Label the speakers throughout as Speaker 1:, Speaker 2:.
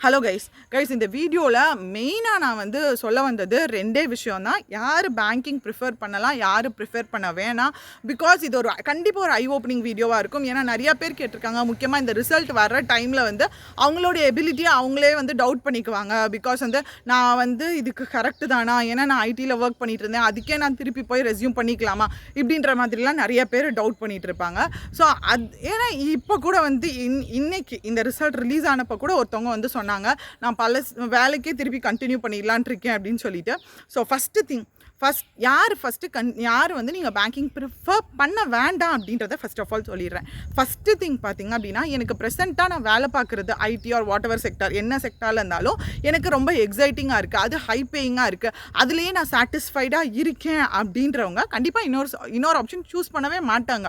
Speaker 1: Hello guys இந்த வீடியோவில் மெயினாக நான் வந்து சொல்ல வந்தது ரெண்டே விஷயம் தான். யார் பேங்கிங் ப்ரிஃபர் பண்ணலாம், யார் ப்ரிஃபர் பண்ண வேணாம். பிகாஸ் இது ஒரு கண்டிப்பாக ஒரு ஐ ஓப்பனிங் வீடியோவாக இருக்கும். ஏன்னா நிறையா பேர் கேட்டிருக்காங்க. முக்கியமாக இந்த ரிசல்ட் வர்ற டைமில் வந்து அவங்களுடைய எபிலிட்டியை அவங்களே வந்து டவுட் பண்ணிக்குவாங்க. பிகாஸ் வந்து நான் வந்து இதுக்கு கரெக்டு தானா, ஏன்னா நான் ஐடியில் ஒர்க் பண்ணிட்டு இருந்தேன், அதுக்கே நான் திருப்பி போய் ரெஸ்யூம் பண்ணிக்கலாமா இப்படின்ற மாதிரிலாம் நிறைய பேர் டவுட் பண்ணிகிட்டு இருப்பாங்க. ஸோ ஏன்னா இப்போ கூட வந்து இன்னைக்கு இந்த ரிசல்ட் ரிலீஸ் ஆனப்போ கூட ஒருத்தவங்க வந்து சொன்னாங்க, நான் பல வேலைக்கே திருப்பி கண்டினியூ பண்ணிடலான் இருக்கேன் அப்படின்னு சொல்லிட்டு. ஸோ யார் வந்து நீங்கள் பேங்கிங் ப்ரிஃபர் பண்ண வேண்டாம் அப்படின்றத ஃபர்ஸ்ட் ஆஃப் ஆல் சொல்லிடுறேன். ஃபஸ்ட்டு திங் பார்த்திங்க அப்படின்னா, எனக்கு ப்ரெசென்ட்டாக நான் வேலை பார்க்குறது IT or whatever sector, என்ன செக்டாரில் இருந்தாலும் எனக்கு ரொம்ப எக்ஸைட்டிங்காக இருக்குது, அது ஹை பேயிங்காக இருக்குது, அதுலேயே நான் சாட்டிஸ்ஃபைடாக இருக்கேன் அப்படின்றவங்க கண்டிப்பாக இன்னொரு ஆப்ஷன் சூஸ் பண்ணவே மாட்டாங்க.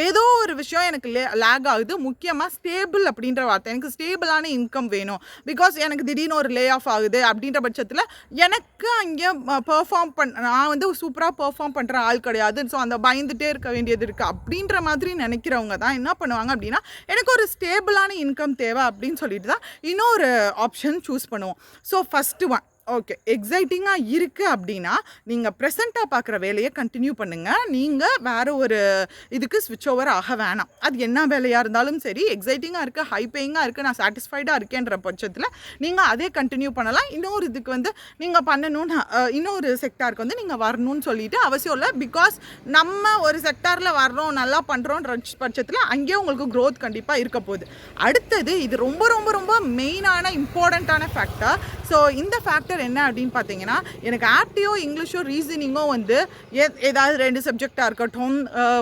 Speaker 1: ஏதோ ஒரு விஷயம் எனக்கு லேக் ஆகுது, முக்கியமாக ஸ்டேபிள் அப்படின்ற வார்த்தை, எனக்கு ஸ்டேபிளான இன்கம் வேணும். பிகாஸ் எனக்கு திடீர்னு ஒரு லே ஆஃப் ஆகுது அப்படின்ற பட்சத்தில் எனக்கு அங்கே பெர்ஃபார்ம் நான் வந்து சூப்பராக பெர்ஃபார்ம் பண்ணுற ஆள் கிடையாது. ஸோ அந்த பயந்துகிட்டே இருக்க வேண்டியது இருக்குது அப்படின்ற மாதிரி நினைக்கிறவங்க தான் என்ன பண்ணுவாங்க அப்படின்னா, எனக்கு ஒரு ஸ்டேபிளான இன்கம் தேவை அப்படின்னு சொல்லிட்டு தான் இன்னொரு ஆப்ஷன் சூஸ் பண்ணுவோம். ஸோ ஃபஸ்ட்டு ஒன், ஓகே, எக்ஸைட்டிங்காக இருக்குது அப்படின்னா நீங்கள் ப்ரெசண்ட்டாக பார்க்குற வேலையை கண்டினியூ பண்ணுங்கள். நீங்கள் வேறு ஒரு இதுக்கு ஸ்விட்ச் ஓவர் ஆக வேணாம். அது என்ன வேலையாக இருந்தாலும் சரி, எக்ஸைட்டிங்காக இருக்குது, ஹை பேயிங்காக இருக்குது, நான் சாட்டிஸ்ஃபைடாக இருக்கேன்ற பட்சத்தில் நீங்கள் அதே கண்டினியூ பண்ணலாம். இன்னொரு இதுக்கு வந்து நீங்கள் பண்ணணும்னு இன்னொரு செக்டாருக்கு வந்து நீங்கள் வரணும்னு சொல்லிட்டு அவசியம் இல்லை. பிகாஸ் நம்ம ஒரு செக்டாரில் வர்றோம், நல்லா பண்ணுறோன்ற பட்சத்தில் அங்கேயே உங்களுக்கு க்ரோத் கண்டிப்பாக இருக்க போகுது. அடுத்தது, இது ரொம்ப ரொம்ப ரொம்ப மெயினான இம்பார்ட்டண்ட்டான ஃபேக்டர். ஸோ இந்த ஃபேக்டர் என்ன அப்படின்னு பார்த்தீங்கன்னா, எனக்கு ஆப்டியோ இங்கிலீஷோ ரீசனிங்கோ வந்து ஏதாவது 2 சப்ஜெக்டாக இருக்கட்டும்,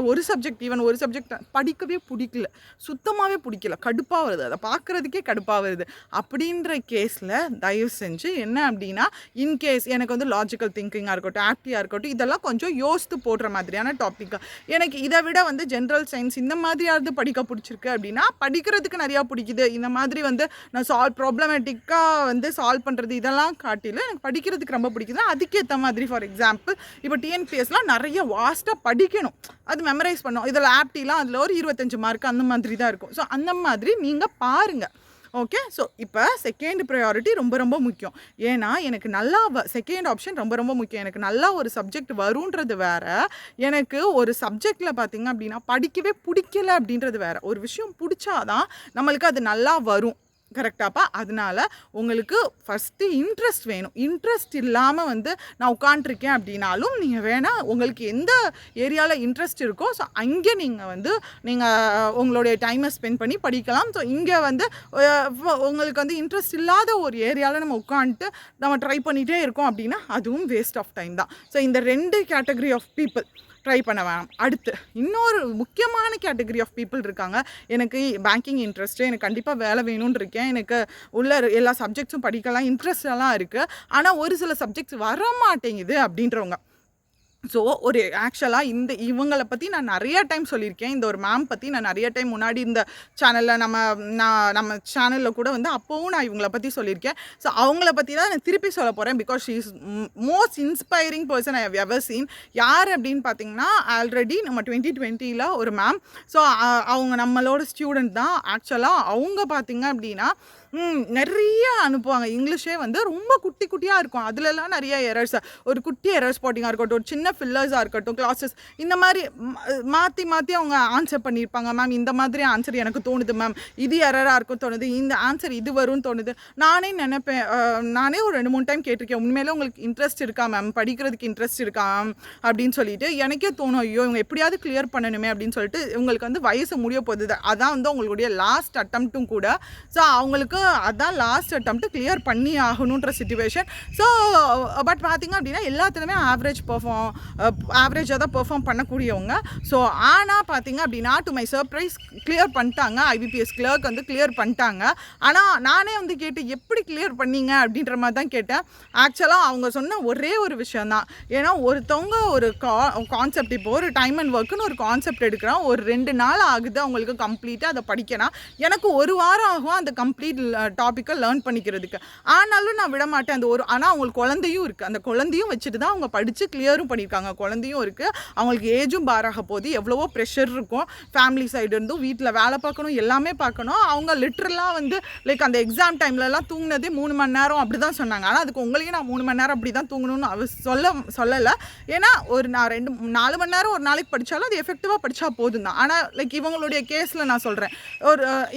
Speaker 1: ஒரு சப்ஜெக்ட் படிக்கவே பிடிக்கல, சுத்தமாகவே பிடிக்கல, கடுப்பாக வருது, அதை பார்க்குறதுக்கே கடுப்பாக வருது அப்படின்ற கேஸில் தயவு செஞ்சு என்ன அப்படின்னா, இன்கேஸ் எனக்கு வந்து லாஜிக்கல் திங்கிங்காக இருக்கட்டும், ஆப்டியாக இருக்கட்டும், இதெல்லாம் கொஞ்சம் யோசித்து போடுற மாதிரியான டாப்பிக்காக, எனக்கு இதை விட வந்து ஜென்ரல் சயின்ஸ் இந்த மாதிரியாவது படிக்க பிடிச்சிருக்கு அப்படின்னா, படிக்கிறதுக்கு நிறையா பிடிக்குது, இந்த மாதிரி வந்து நான் ப்ராப்ளமேட்டிக்காக வந்து சால்வ் பண்ணுறது இதெல்லாம் காட்டிலும் எனக்கு படிக்கிறதுக்கு ரொம்ப பிடிக்குது. அதுக்கேற்ற மாதிரி ஃபார் எக்ஸாம்பிள் இப்போ டிஎன்பிஎஸ்லாம் நிறைய வாஸ்ட்டாக படிக்கணும், அது மெமரைஸ் பண்ணணும். இதில் ஆப்டிலாம் அதில் ஒரு 25 மார்க் அந்த மாதிரி தான் இருக்கும். ஸோ அந்த மாதிரி நீங்கள் பாருங்கள். ஓகே, ஸோ இப்போ செகண்ட் ப்ரையாரிட்டி ரொம்ப ரொம்ப முக்கியம். ஏன்னா எனக்கு நல்லா செகண்ட் ஆப்ஷன் ரொம்ப ரொம்ப முக்கியம். எனக்கு நல்லா ஒரு சப்ஜெக்ட் வருன்றது வேறு, எனக்கு ஒரு சப்ஜெக்டில் பார்த்திங்க அப்படின்னா படிக்கவே பிடிக்கல அப்படின்றது வேறு. ஒரு விஷயம் பிடிச்சாதான் நம்மளுக்கு அது நல்லா வரும், கரெக்டாப்பா? அதனால் உங்களுக்கு ஃபஸ்ட்டு இன்ட்ரெஸ்ட் வேணும். இன்ட்ரெஸ்ட் இல்லாமல் வந்து நான் உட்காண்ட்ருக்கேன் அப்படின்னாலும் நீங்கள் வேணால் உங்களுக்கு எந்த ஏரியாவில் இன்ட்ரெஸ்ட் இருக்கோ ஸோ அங்கே நீங்கள் உங்களுடைய டைமை ஸ்பெண்ட் பண்ணி படிக்கலாம். ஸோ இங்கே வந்து உங்களுக்கு வந்து இன்ட்ரெஸ்ட் இல்லாத ஒரு ஏரியாவில் நம்ம உட்காந்துட்டு நம்ம ட்ரை பண்ணிகிட்டே இருக்கோம் அப்படின்னா அதுவும் வேஸ்ட் ஆஃப் டைம் தான். ஸோ இந்த 2 கேட்டகரி ஆஃப் பீப்புள் ட்ரை பண்ண வேணாம். அடுத்து இன்னொரு முக்கியமான கேட்டகரி ஆஃப் பீப்புள் இருக்காங்க. எனக்கு பேங்கிங் இன்ட்ரெஸ்ட்டு, எனக்கு கண்டிப்பாக வேலை வேணும்னு இருக்கேன், எனக்கு உள்ள எல்லா சப்ஜெக்ட்ஸும் படிக்கலாம் இன்ட்ரெஸ்டெல்லாம் இருக்குது, ஆனால் ஒரு சில சப்ஜெக்ட்ஸ் வர மாட்டேங்குது அப்படின்றவங்க. ஸோ ஒரு ஆக்சுவலாக இவங்களை பற்றி நான் நிறைய டைம் சொல்லியிருக்கேன். இந்த ஒரு மேம் பற்றி நான் நிறைய டைம் முன்னாடி இந்த சேனலில் நம்ம சேனலில் கூட வந்து அப்போவும் நான் இவங்களை பற்றி சொல்லியிருக்கேன். ஸோ அவங்கள பற்றி தான் நான் திருப்பி சொல்ல போகிறேன். Because she is most inspiring person I have ever seen. யார் அப்படின்னு பார்த்தீங்கன்னா, ஆல்ரெடி நம்ம 2020 ஒரு மேம். ஸோ அவங்க நம்மளோட ஸ்டூடெண்ட் தான். ஆக்சுவலாக அவங்க பார்த்திங்க அப்படின்னா நிறைய அனுப்புவாங்க. இங்கிலீஷே வந்து ரொம்ப குட்டி குட்டியாக இருக்கும், அதுலலாம் நிறைய எரர்ஸ், ஒரு குட்டி எரர் ஸ்பாட்டிங்காக இருக்கட்டும், ஒரு சின்ன ஃபில்லர்ஸாக இருக்கட்டும், கிளாஸஸ் இந்த மாதிரி மாற்றி அவங்க ஆன்சர் பண்ணியிருப்பாங்க. மேம் இந்த மாதிரி ஆன்சர் எனக்கு தோணுது மேம், இது எரராக இருக்கும் தோணுது, இந்த ஆன்சர் இது வரும்னு தோணுது. நானே நினைப்பேன், நானே ஒரு 2-3 டைம் கேட்டிருக்கேன், உண்மையிலே உங்களுக்கு இன்ட்ரெஸ்ட் இருக்கா மேம், படிக்கிறதுக்கு இன்ட்ரெஸ்ட் இருக்கா மேம் அப்படின்னு சொல்லிட்டு. எனக்கே தோணும், ஐயோ இவங்க எப்படியாவது கிளியர் பண்ணணுமே அப்படின்னு சொல்லிட்டு. உங்களுக்கு வந்து வயசு முடிய போகுது, அதான் வந்து உங்களுடைய லாஸ்ட் அட்டம்ப்ட்டும் கூட. ஸோ அவங்களுக்கு அதான் லாஸ்ட் அட்டம்ப்ட் கிளியர் பண்ணி ஆகணுன்ற சிச்சுவேஷன். ஸோ பட் பார்த்திங்க அப்படின்னா எல்லாத்துலேயுமே ஆவரேஜாக தான் பெர்ஃபார்ம் பண்ணக்கூடியவங்க. ஸோ ஆனால் பார்த்திங்க அப்படின்னா டு மை சர்ப்ரைஸ் கிளியர் பண்ணிட்டாங்க. ஐபிபிஎஸ் கிளர்க் வந்து கிளியர் பண்ணிட்டாங்க. ஆனால் நானே வந்து கேட்டு எப்படி கிளியர் பண்ணீங்க அப்படின்ற மாதிரி தான் கேட்டேன். ஆக்சுவலாக அவங்க சொன்ன ஒரே ஒரு விஷயந்தான். ஏன்னா ஒருத்தவங்க ஒரு கான்செப்ட், இப்போ ஒரு டைம் அண்ட் ஒர்க்குன்னு ஒரு கான்செப்ட் எடுக்கிறோம், ஒரு 2 நாள் ஆகுது அவங்களுக்கு கம்ப்ளீட்டாக அதை படிக்கணும். எனக்கு 1 வாரம் ஆகும் அந்த கம்ப்ளீட் டாப்பிக்கை லேர்ன் பண்ணிக்கிறதுக்கு. ஆனாலும் நான் விட மாட்டேன். அந்த ஆனால் அவங்களுக்கு குழந்தையும் இருக்குது. அந்த குழந்தையும் வச்சுட்டு தான் அவங்க படித்து கிளியரும் பண்ணியிருக்காங்க. குழந்தையும் இருக்குது, அவங்களுக்கு ஏஜும் பாராக போகுது, எவ்வளவோ ப்ரெஷர் இருக்கும் ஃபேமிலி சைடு இருந்தும். வீட்டில் வேலை பார்க்கணும், எல்லாமே பார்க்கணும். அவங்க லிட்ரலாக வந்து லைக் அந்த எக்ஸாம் டைம்லலாம் தூங்கினதே 3 மணி நேரம் அப்படி தான் சொன்னாங்க. ஆனால் அதுக்கு உங்களையும் நான் 3 மணி நேரம் அப்படி தான் தூங்கணும்னு சொல்லலை. ஏன்னா நான் 4 மணி நேரம் ஒரு நாளைக்கு படித்தாலும் அது எஃபெக்டிவாக படித்தா போதும் தான். ஆனால் லைக் இவங்களுடைய கேஸில் நான் சொல்கிறேன்,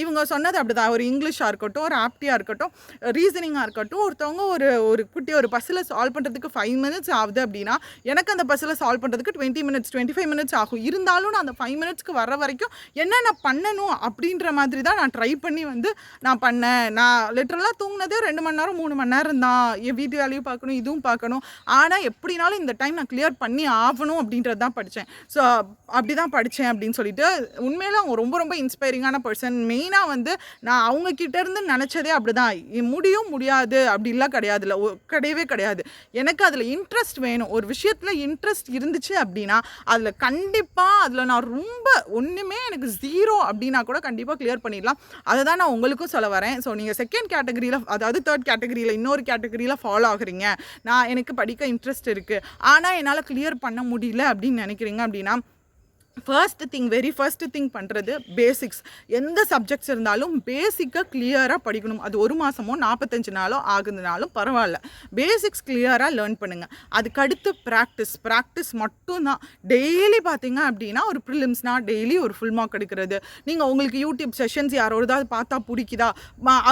Speaker 1: இவங்க சொன்னது அப்படி தான். ஒரு இங்கிலீஷாக இருக்கட்டும், ஒரு ஆப்டியாக இருக்கட்டும், ரீசனிங்காக இருக்கட்டும், ஒருத்தவங்க ஒரு குட்டி ஒரு பஸ்ஸில் சால்வ் பண்ணுறதுக்கு 5 மினிட்ஸ் ஆகுது அப்படின்னா எனக்கு அந்த பஸ்ஸில் சால்வ் பண்ணுறதுக்கு 20 மினிட்ஸ் 25 மினிட்ஸ் ஆகும். இருந்தாலும் நான் அந்த 5 மினிட்ஸ்க்கு வர வரைக்கும் என்னென்ன பண்ணணும் அப்படின்ற மாதிரி தான் நான் ட்ரை பண்ணி வந்து நான் பண்ணேன். நான் லிட்டரலாக தூங்கினதே 2 மணி நேரம் 3 மணி நேரம் தான். என் வீட்டு வேலையும் பார்க்கணும், இதுவும் பார்க்கணும். ஆனால் எப்படினாலும் இந்த டைம் நான் கிளியர் பண்ணி ஆகணும் அப்படின்றது தான் படித்தேன். ஸோ அப்படி தான் படித்தேன் அப்படின்னு சொல்லிட்டு உண்மையில அவங்க ரொம்ப ரொம்ப இன்ஸ்பைரிங்கான பர்சன். மெயினாக வந்து நான் அவங்கக்கிட்ட இருந்து நினச்சதே அப்படி தான். முடியாது அப்படிலாம் கிடையாதுல்ல, கிடையவே கிடையாது. எனக்கு அதில் இன்ட்ரெஸ்ட் வேணும். ஒரு விஷயத்தில் இன்ட்ரெஸ்ட் இருந்துச்சு அப்படின்னா அதில் கண்டிப்பாக அதில் நான் ரொம்ப ஒன்றுமே எனக்கு 0 அப்படின்னா கூட கண்டிப்பாக கிளியர் பண்ணிடலாம். அதை தான் நான் உங்களுக்கும் சொல்ல வரேன். ஸோ நீங்கள் செகண்ட் கேட்டகரியில், அதாவது தேர்ட் கேட்டகரியில், இன்னொரு கேட்டகரியில் ஃபாலோ ஆகுறீங்க. எனக்கு படிக்க இன்ட்ரெஸ்ட் இருக்குது ஆனால் என்னால் கிளியர் பண்ண முடியல அப்படின்னு நினைக்கிறீங்க அப்படின்னா வெரி ஃபர்ஸ்ட் திங் பண்ணுறது பேசிக்ஸ். எந்த சப்ஜெக்ட்ஸ் இருந்தாலும் பேசிக்காக கிளியராக படிக்கணும். அது 1 மாதமோ 45 நாளோ ஆகுதுனாலும் பரவாயில்ல, பேசிக்ஸ் கிளியராக லேர்ன் பண்ணுங்கள். அதுக்கடுத்து ப்ராக்டிஸ் மட்டும்தான். டெய்லி பார்த்தீங்க அப்படின்னா ஒரு ப்ரிலிம்ஸ்னால் டெய்லி ஒரு ஃபுல் மார்க் எடுக்கிறது. நீங்கள் உங்களுக்கு யூடியூப் செஷன்ஸ் யாரோடாவது பார்த்தா பிடிக்குதா,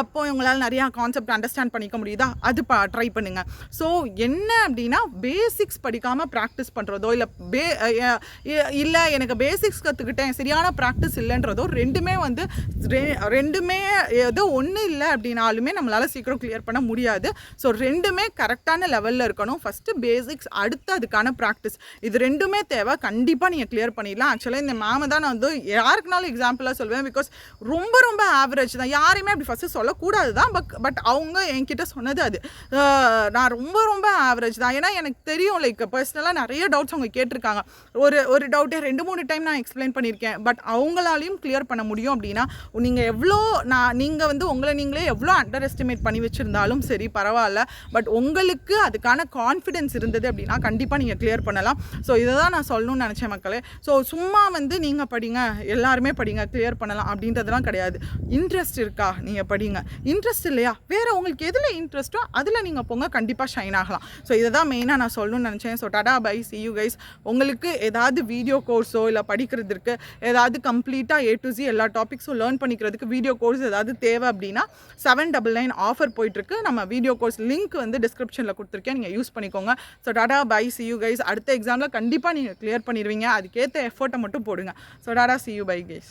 Speaker 1: அப்போ உங்களால் நிறையா கான்செப்ட் அண்டர்ஸ்டாண்ட் பண்ணிக்க முடியுதா, அது ட்ரை பண்ணுங்கள். ஸோ என்ன அப்படின்னா பேசிக்ஸ் படிக்காமல் ப்ராக்டிஸ் பண்ணுறதோ இல்லை எனக்கு பேசிக்ஸ் கற்றுக்கிட்டேன் சரியான ப்ராக்டிஸ் இல்லைன்றதோ ரெண்டுமே ஏதோ ஒன்று இல்லை அப்படின்னாலுமே நம்மளால் சீக்கிரம் கிளியர் பண்ண முடியாது. ஸோ ரெண்டுமே கரெக்டான லெவலில் இருக்கணும். ஃபஸ்ட்டு பேசிக்ஸ், அடுத்து அதுக்கான ப்ராக்டிஸ். இது ரெண்டுமே தேவை. கண்டிப்பாக நீங்கள் கிளியர் பண்ணிடலாம். ஆக்சுவலாக இந்த மேமை தான் நான் வந்து யாருக்குனாலும் எக்ஸாம்பிளாக சொல்வேன். பிகாஸ் ரொம்ப ரொம்ப ஆவரேஜ் தான். யாரையுமே அப்படி ஃபஸ்ட்டு சொல்லக்கூடாது தான். பட் அவங்க என்கிட்ட சொன்னது அது. நான் ரொம்ப ரொம்ப ஆவரேஜ் தான். ஏன்னா எனக்கு தெரியும், லைக் பர்சனலாக நிறைய டவுட்ஸ் அவங்க கேட்டிருக்காங்க. ஒரு டவுட்டே 2-3 டைம் நான் எக்ஸ்பிளைன் பண்ணியிருக்கேன். பட் அவங்களாலையும் கிளியர் பண்ண முடியும் அப்படின்னா நீங்கள் வந்து உங்களை நீங்களே எவ்வளோ அண்டர் எஸ்டிமேட் பண்ணி வச்சுருந்தாலும் சரி பரவாயில்ல. பட் உங்களுக்கு அதுக்கான கான்ஃபிடென்ஸ் இருந்தது அப்படின்னா கண்டிப்பாக நீங்கள் கிளியர் பண்ணலாம். ஸோ இதை தான் நான் சொல்லணும்னு நினச்சேன் மக்களே. ஸோ சும்மா வந்து நீங்கள் படிங்க, எல்லாருமே படிங்க, கிளியர் பண்ணலாம் அப்படின்றதுலாம் கிடையாது. இன்ட்ரெஸ்ட் இருக்கா, நீங்கள் படிங்க. இன்ட்ரெஸ்ட் இல்லையா, வேறு உங்களுக்கு எதில் இன்ட்ரெஸ்ட்டோ அதில் நீங்கள் போங்க, கண்டிப்பாக ஷைன் ஆகலாம். ஸோ இதை தான் மெயினாக நான் சொல்லணும்னு நினச்சேன். So tata bye, see you guys. உங்களுக்கு ஏதாவது வீடியோ கோர்ஸோ இல்லை படிக்கிறதுக்கு ஏதாவது கம்ப்ளீட்டாக A to Z எல்லா டாபிக்ஸும் லேர்ன் பண்ணிக்கிறதுக்கு வீடியோ கோர்ஸ் ஏதாவது தேவை அப்படின்னா 799 ஆஃபர் போயிட்டுருக்கு. நம்ம வீடியோ கோர்ஸ் லிங்க் வந்து டிஸ்கிரிப்ஷனில் கொடுத்துருக்கேன், நீங்கள் யூஸ் பண்ணிக்கோங்க. So tata bye, see you guys. அடுத்த எக்ஸாமில் கண்டிப்பாக நீங்கள் கிளியர் பண்ணிடுவீங்க. அதுக்கேற்ற எஃபர்ட்டை மட்டும் போடுங்க. So Tata, see you, bye guys.